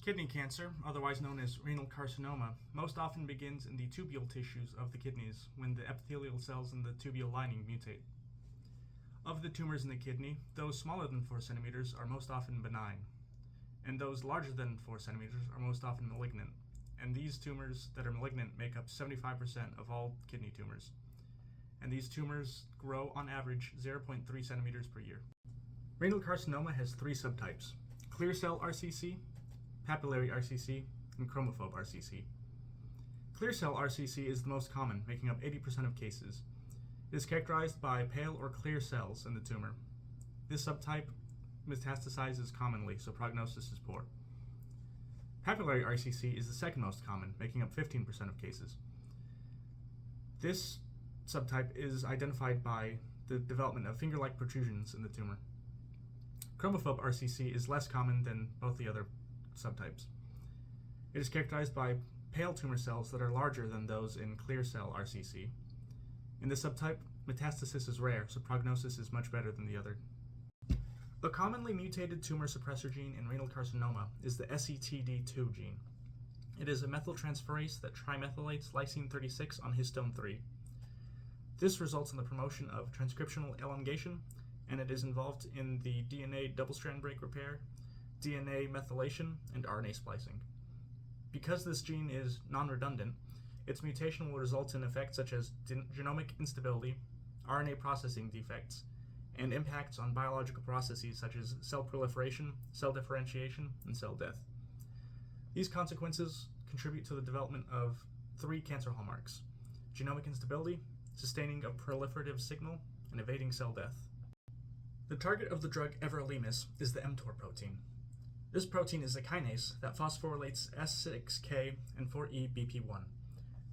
Kidney cancer, otherwise known as renal carcinoma, most often begins in the tubule tissues of the kidneys when the epithelial cells in the tubule lining mutate. Of the tumors in the kidney, those smaller than 4 centimeters are most often benign, and those larger than 4 centimeters are most often malignant, and these tumors that are malignant make up 75% of all kidney tumors, and these tumors grow on average 0.3 centimeters per year. Renal carcinoma has 3 subtypes: clear cell RCC, papillary RCC, and chromophobe RCC. Clear cell RCC is the most common, making up 80% of cases. It is characterized by pale or clear cells in the tumor. This subtype metastasizes commonly, so prognosis is poor. Papillary RCC is the second most common, making up 15% of cases. This subtype is identified by the development of finger-like protrusions in the tumor. Chromophobe RCC is less common than both the other subtypes. It is characterized by pale tumor cells that are larger than those in clear cell RCC. In this subtype, metastasis is rare, so prognosis is much better than the other. A commonly mutated tumor suppressor gene in renal carcinoma is the SETD2 gene. It is a methyltransferase that trimethylates lysine 36 on histone 3. This results in the promotion of transcriptional elongation, and it is involved in the DNA double-strand break repair, DNA methylation, and RNA splicing. Because this gene is non-redundant, its mutation will result in effects such as genomic instability, RNA processing defects, and impacts on biological processes such as cell proliferation, cell differentiation, and cell death. These consequences contribute to the development of 3 cancer hallmarks: genomic instability, sustaining of proliferative signal, and evading cell death. The target of the drug Everolimus is the mTOR protein. This protein is a kinase that phosphorylates S6K and 4E-BP1.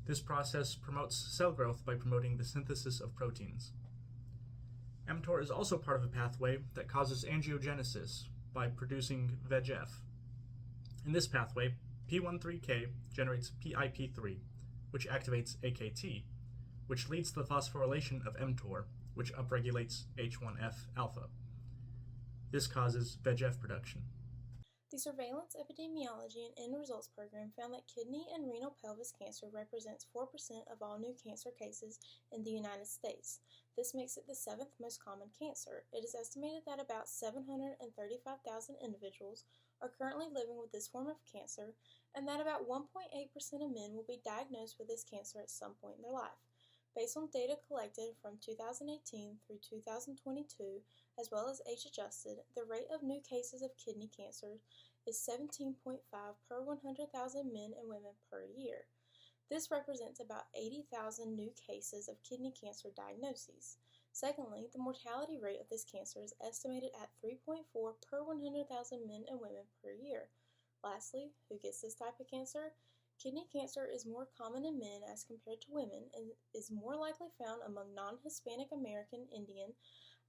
This process promotes cell growth by promoting the synthesis of proteins. mTOR is also part of a pathway that causes angiogenesis by producing VEGF. In this pathway, P13K generates PIP3, which activates AKT, which leads to the phosphorylation of mTOR, which upregulates H1F alpha. This causes VEGF production. The Surveillance Epidemiology and End Results Program found that kidney and renal pelvis cancer represents 4% of all new cancer cases in the United States. This makes it the 7th most common cancer. It is estimated that about 735,000 individuals are currently living with this form of cancer, and that about 1.8% of men will be diagnosed with this cancer at some point in their life. Based on data collected from 2018 through 2022, as well as age-adjusted, the rate of new cases of kidney cancer is 17.5 per 100,000 men and women per year. This represents about 80,000 new cases of kidney cancer diagnoses. Secondly, the mortality rate of this cancer is estimated at 3.4 per 100,000 men and women per year. Lastly, who gets this type of cancer? Kidney cancer is more common in men as compared to women and is more likely found among non-Hispanic American Indian,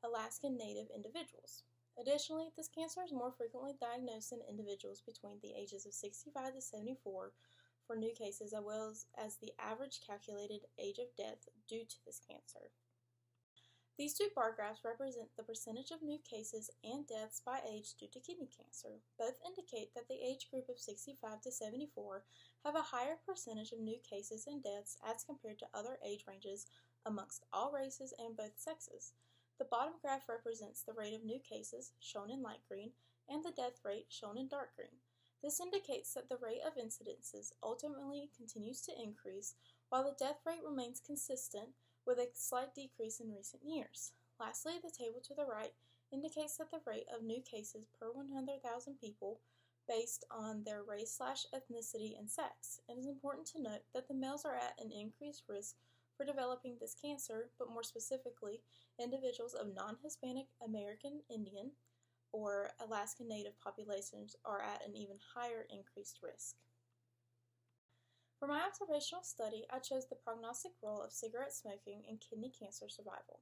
Alaskan Native individuals. Additionally, this cancer is more frequently diagnosed in individuals between the ages of 65 to 74 for new cases, as well as the average calculated age of death due to this cancer. These 2 bar graphs represent the percentage of new cases and deaths by age due to kidney cancer. Both indicate that the age group of 65 to 74 have a higher percentage of new cases and deaths as compared to other age ranges amongst all races and both sexes. The bottom graph represents the rate of new cases, shown in light green, and the death rate, shown in dark green. This indicates that the rate of incidences ultimately continues to increase, while the death rate remains consistent, with a slight decrease in recent years. Lastly, the table to the right indicates that the rate of new cases per 100,000 people based on their race/ethnicity and sex. It is important to note that the males are at an increased risk for developing this cancer, but more specifically, individuals of non-Hispanic American Indian or Alaska Native populations are at an even higher increased risk. For my observational study, I chose the prognostic role of cigarette smoking in kidney cancer survival.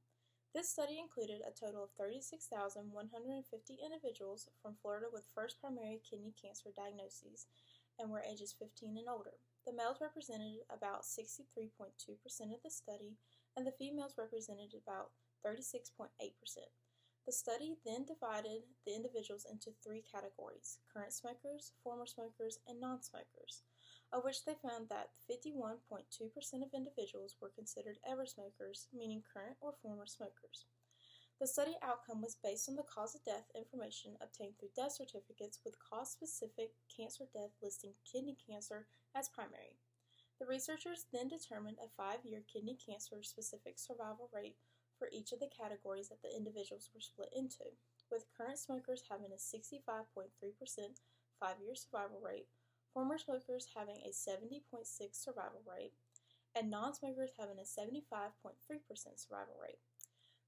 This study included a total of 36,150 individuals from Florida with first primary kidney cancer diagnoses and were ages 15 and older. The males represented about 63.2% of the study, and the females represented about 36.8%. The study then divided the individuals into 3 categories: current smokers, former smokers, and non-smokers, of which they found that 51.2% of individuals were considered ever smokers, meaning current or former smokers. The study outcome was based on the cause of death information obtained through death certificates with cause-specific cancer death listing kidney cancer as primary. The researchers then determined a 5-year kidney cancer-specific survival rate for each of the categories that the individuals were split into, with current smokers having a 65.3% 5-year survival rate, former smokers having a 70.6% survival rate, and non-smokers having a 75.3% survival rate.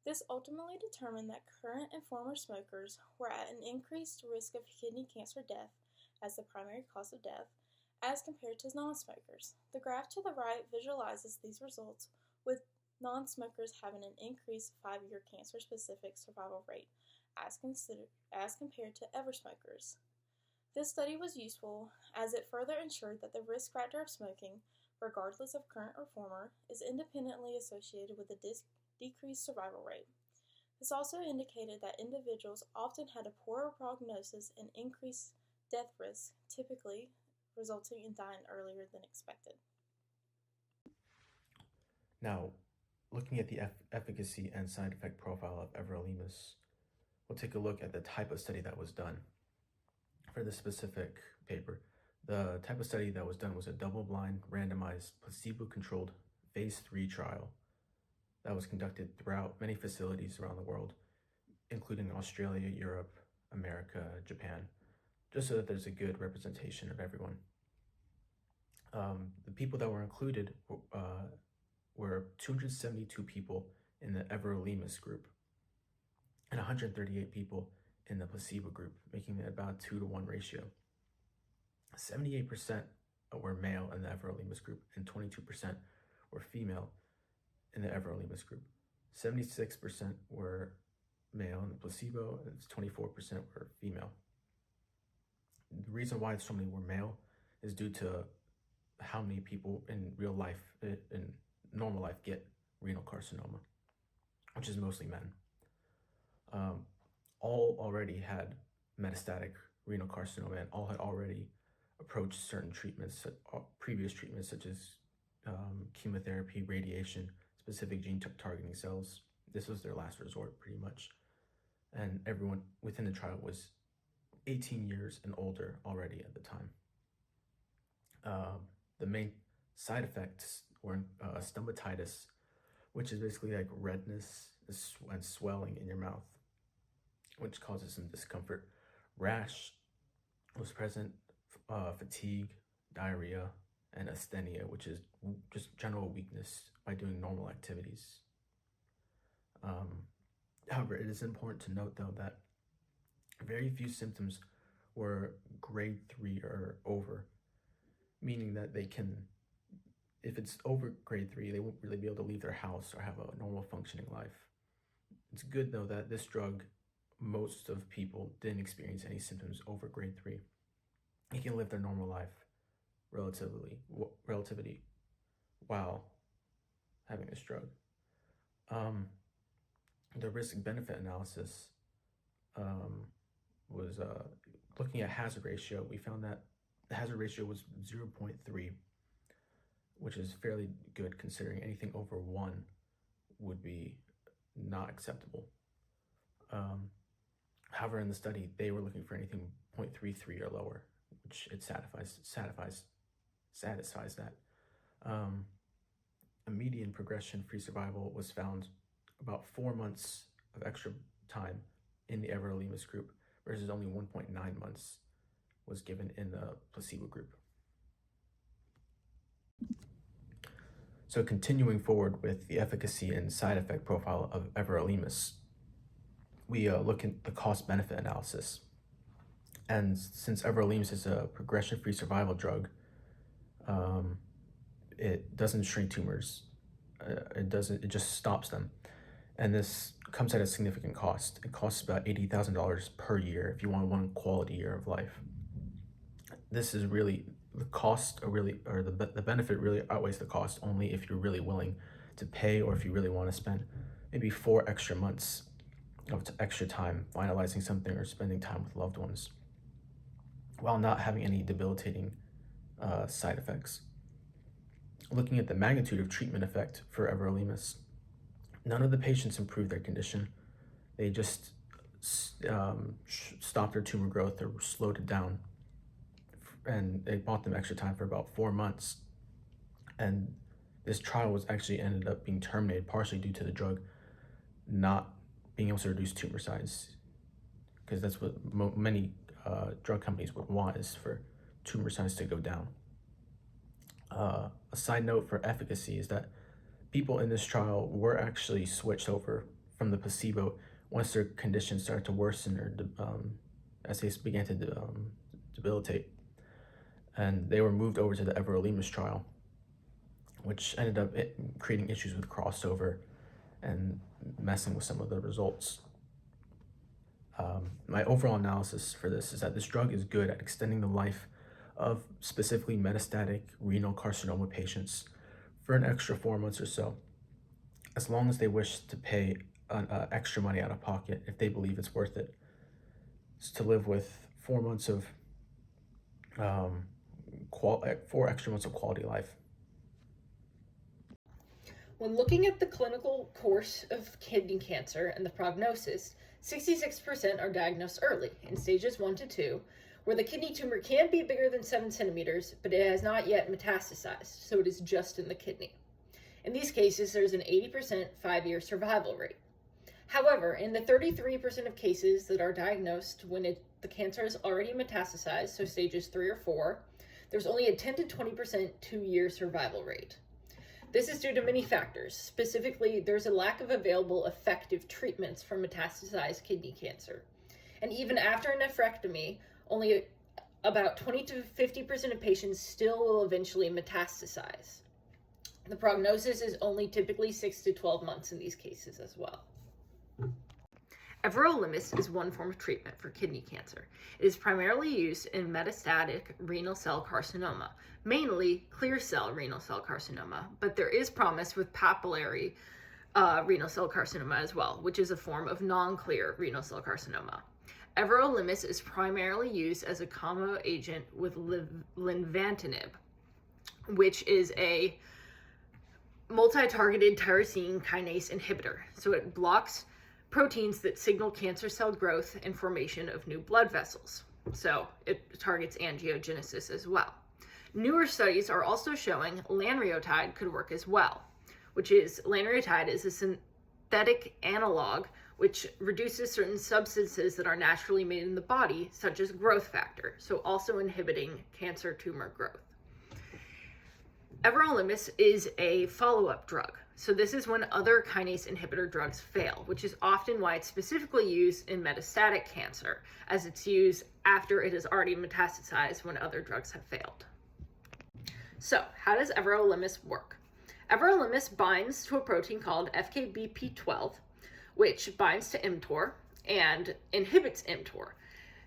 This ultimately determined that current and former smokers were at an increased risk of kidney cancer death as the primary cause of death, as compared to non-smokers. The graph to the right visualizes these results, with non-smokers having an increased 5-year cancer-specific survival rate as compared to ever smokers. This study was useful as it further ensured that the risk factor of smoking, regardless of current or former, is independently associated with a decreased survival rate. This also indicated that individuals often had a poorer prognosis and increased death risk, typically resulting in dying earlier than expected. Now, looking at the efficacy and side effect profile of Everolimus, we'll take a look at the type of study that was done. For this specific paper, the type of study that was done was a double-blind, randomized, placebo-controlled phase 3 trial that was conducted throughout many facilities around the world, including Australia, Europe, America, Japan, just so that there's a good representation of everyone. The people that were included were 272 people in the Everolimus group and 138 people in the placebo group, making it about a 2-to-1 ratio. 78% were male in the Everolimus group and 22% were female in the Everolimus group. 76% were male in the placebo and 24% were female. The reason why so many were male is due to how many people in real life, in normal life, get renal carcinoma, which is mostly men. All already had metastatic renal carcinoma and all had already approached certain treatments, previous treatments such as chemotherapy, radiation, specific gene targeting cells. This was their last resort pretty much. And everyone within the trial was 18 years and older already at the time. The main side effects were stomatitis, which is basically like redness and swelling in your mouth, which causes some discomfort. Rash was present, fatigue, diarrhea, and asthenia, which is just general weakness by doing normal activities. However, it is important to note, though, that very few symptoms were grade 3 or over, meaning that they can, if it's over grade 3, they won't really be able to leave their house or have a normal functioning life. It's good, though, that this drug, most of people didn't experience any symptoms over grade 3. They can live their normal life relatively while having this drug. The risk-benefit analysis was looking at hazard ratio. We found that the hazard ratio was 0.3, which is fairly good considering anything over 1 would be not acceptable. However, in the study, they were looking for anything 0.33 or lower, which it satisfies that. A median progression-free survival was found about 4 months of extra time in the Everolimus group versus only 1.9 months was given in the placebo group. So continuing forward with the efficacy and side effect profile of Everolimus, we look at the cost-benefit analysis. And since Everolimus is a progression-free survival drug, it doesn't shrink tumors. It just stops them. And this comes at a significant cost. It costs about $80,000 per year if you want 1 quality year of life. This is really, the cost the benefit really outweighs the cost only if you're really willing to pay, or if you really want to spend maybe 4 extra months of extra time finalizing something or spending time with loved ones while not having any debilitating side effects. Looking at the magnitude of treatment effect for Everolimus, none of the patients improved their condition. They just stopped their tumor growth or slowed it down, and it bought them extra time for about 4 months. And this trial was actually ended up being terminated partially due to the drug not being able to reduce tumor size, because that's what many drug companies would want, is for tumor size to go down. A side note for efficacy is that people in this trial were actually switched over from the placebo once their conditions started to worsen or as they began to debilitate, and they were moved over to the Everolimus trial, which ended up creating issues with crossover and messing with some of the results. My overall analysis for this is that this drug is good at extending the life of specifically metastatic renal carcinoma patients for an extra 4 months or so, as long as they wish to pay extra money out of pocket if they believe it's worth it. It's to live with 4 months of 4 extra months of quality life. When looking at the clinical course of kidney cancer and the prognosis, 66% are diagnosed early in stages 1 to 2, where the kidney tumor can be bigger than 7 centimeters, but it has not yet metastasized, so it is just in the kidney. In these cases, there's an 80% 5-year survival rate. However, in the 33% of cases that are diagnosed when the cancer has already metastasized, so stages 3 or 4, there's only a 10 to 20% 2-year survival rate. This is due to many factors. Specifically, there's a lack of available effective treatments for metastasized kidney cancer. And even after a nephrectomy, only about 20 to 50% of patients still will eventually metastasize. The prognosis is only typically 6 to 12 months in these cases as well. Everolimus is one form of treatment for kidney cancer. It is primarily used in metastatic renal cell carcinoma, mainly clear cell renal cell carcinoma, but there is promise with papillary renal cell carcinoma as well, which is a form of non-clear renal cell carcinoma. Everolimus is primarily used as a combo agent with lenvatinib, which is a multi-targeted tyrosine kinase inhibitor. So it blocks proteins that signal cancer cell growth and formation of new blood vessels. So it targets angiogenesis as well. Newer studies are also showing lanreotide could work as well, lanreotide is a synthetic analog which reduces certain substances that are naturally made in the body, such as growth factor, so also inhibiting cancer tumor growth. Everolimus is a follow-up drug. So this is when other kinase inhibitor drugs fail, which is often why it's specifically used in metastatic cancer, as it's used after it has already metastasized when other drugs have failed. So how does Everolimus work? Everolimus binds to a protein called FKBP12, which binds to mTOR and inhibits mTOR.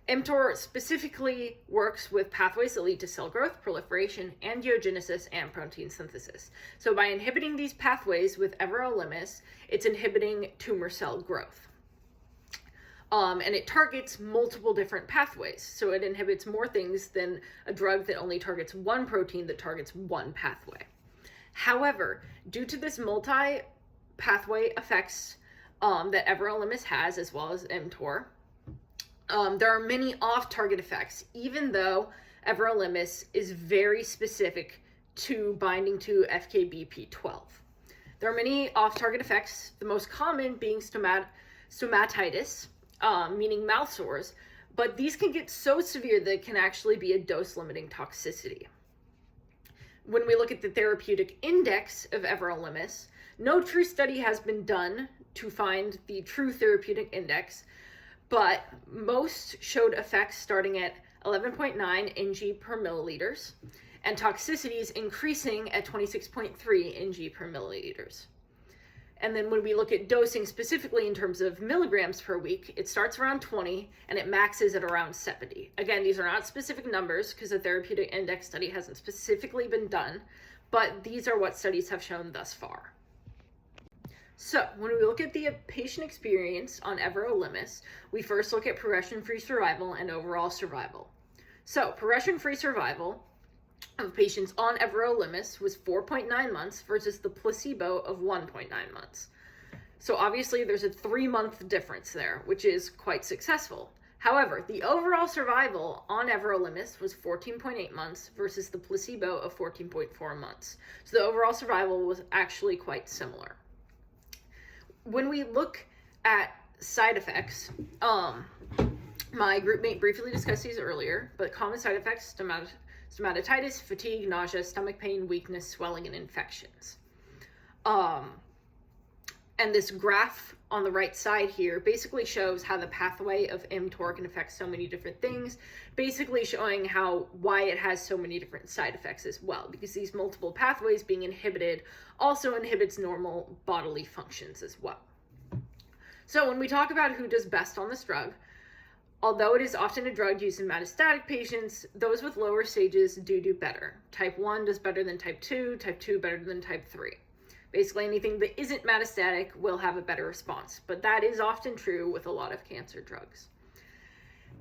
mTOR specifically works with pathways that lead to cell growth, proliferation, angiogenesis, and protein synthesis. So by inhibiting these pathways with Everolimus, it's inhibiting tumor cell growth. And it targets multiple different pathways. So it inhibits more things than a drug that only targets one protein that targets one pathway. However, due to this multi-pathway effects that Everolimus has, as well as mTOR, there are many off-target effects, even though Everolimus is very specific to binding to FKBP12. There are many off-target effects, the most common being stomatitis, meaning mouth sores, but these can get so severe that it can actually be a dose-limiting toxicity. When we look at the therapeutic index of Everolimus, no true study has been done to find the true therapeutic index, but most showed effects starting at 11.9 ng per milliliters and toxicities increasing at 26.3 ng per milliliters. And then when we look at dosing specifically in terms of milligrams per week, it starts around 20 and it maxes at around 70. Again, these are not specific numbers because the therapeutic index study hasn't specifically been done, but these are what studies have shown thus far. So when we look at the patient experience on Everolimus, we first look at progression-free survival and overall survival. So progression-free survival of patients on Everolimus was 4.9 months versus the placebo of 1.9 months. So obviously there's a 3-month difference there, which is quite successful. However, the overall survival on Everolimus was 14.8 months versus the placebo of 14.4 months. So the overall survival was actually quite similar. When we look at side effects, my groupmate briefly discussed these earlier, but common side effects: stomatitis, fatigue, nausea, stomach pain, weakness, swelling, and infections. And this graph on the right side here basically shows how the pathway of mTOR can affect so many different things, basically showing why it has so many different side effects as well, because these multiple pathways being inhibited also inhibits normal bodily functions as well. So when we talk about who does best on this drug, although it is often a drug used in metastatic patients, those with lower stages do better. Type 1 does better than type 2 better than type 3. Basically, anything that isn't metastatic will have a better response, but that is often true with a lot of cancer drugs.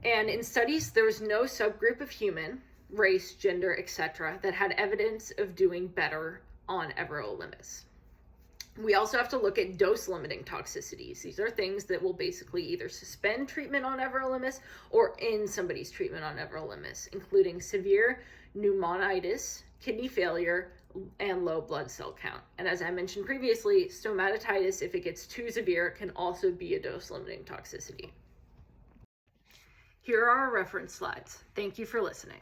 And in studies, there was no subgroup of human, race, gender, etc., that had evidence of doing better on Everolimus. We also have to look at dose-limiting toxicities. These are things that will basically either suspend treatment on Everolimus or end somebody's treatment on Everolimus, including severe pneumonitis, kidney failure, and low blood cell count. And as I mentioned previously, stomatitis, if it gets too severe, can also be a dose-limiting toxicity. Here are our reference slides. Thank you for listening.